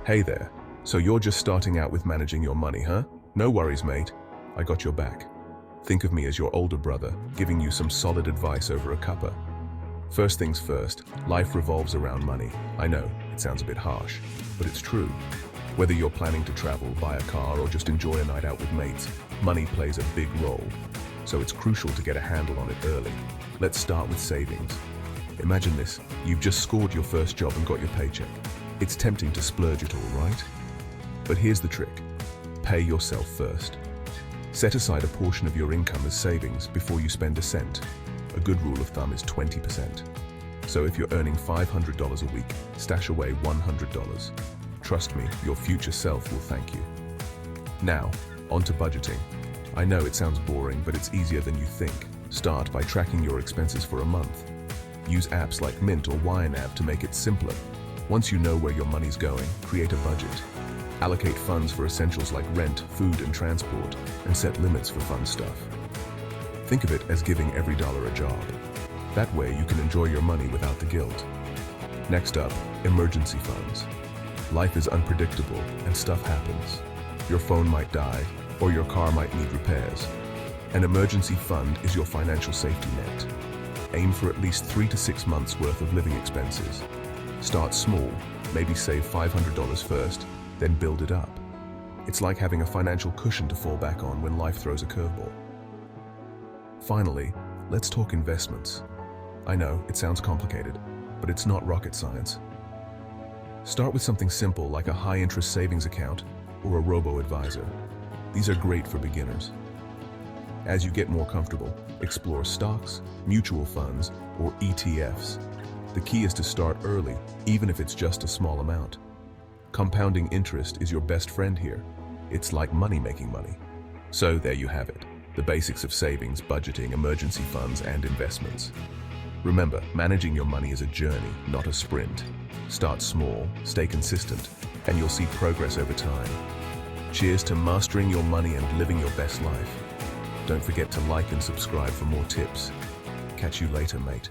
Hey there. So you're just starting out with managing your money, huh? No worries, mate. I got your back. Think of me as your older brother, giving you some solid advice over a cuppa. First things first, life revolves around money. I know, it sounds a bit harsh, but it's true. Whether you're planning to travel, buy a car, or just enjoy a night out with mates, money plays a big role. So it's crucial to get a handle on it early. Let's start with savings. Imagine this, you've just scored your first job and got your paycheck. It's tempting to splurge it all, right? But here's the trick. Pay yourself first. Set aside a portion of your income as savings before you spend a cent. A good rule of thumb is 20%. So if you're earning $500 a week, stash away $100. Trust me, your future self will thank you. Now, on to budgeting. I know it sounds boring, but it's easier than you think. Start by tracking your expenses for a month. Use apps like Mint or YNAB to make it simpler. Once you know where your money's going, create a budget. Allocate funds for essentials like rent, food, and transport, and set limits for fun stuff. Think of it as giving every dollar a job. That way you can enjoy your money without the guilt. Next up, emergency funds. Life is unpredictable and stuff happens. Your phone might die, or your car might need repairs. An emergency fund is your financial safety net. Aim for at least 3 to 6 months worth of living expenses. Start small, maybe save $500 first, then build it up. It's like having a financial cushion to fall back on when life throws a curveball. Finally, let's talk investments. I know, it sounds complicated, but it's not rocket science. Start with something simple like a high-interest savings account or a robo-advisor. These are great for beginners. As you get more comfortable, explore stocks, mutual funds, or ETFs. The key is to start early, even if it's just a small amount. Compounding interest is your best friend here. It's like money making money. So there you have it, the basics of savings, budgeting, emergency funds, and investments. Remember, managing your money is a journey, not a sprint. Start small, stay consistent, and you'll see progress over time. Cheers to mastering your money and living your best life. Don't forget to like and subscribe for more tips. Catch you later, mate.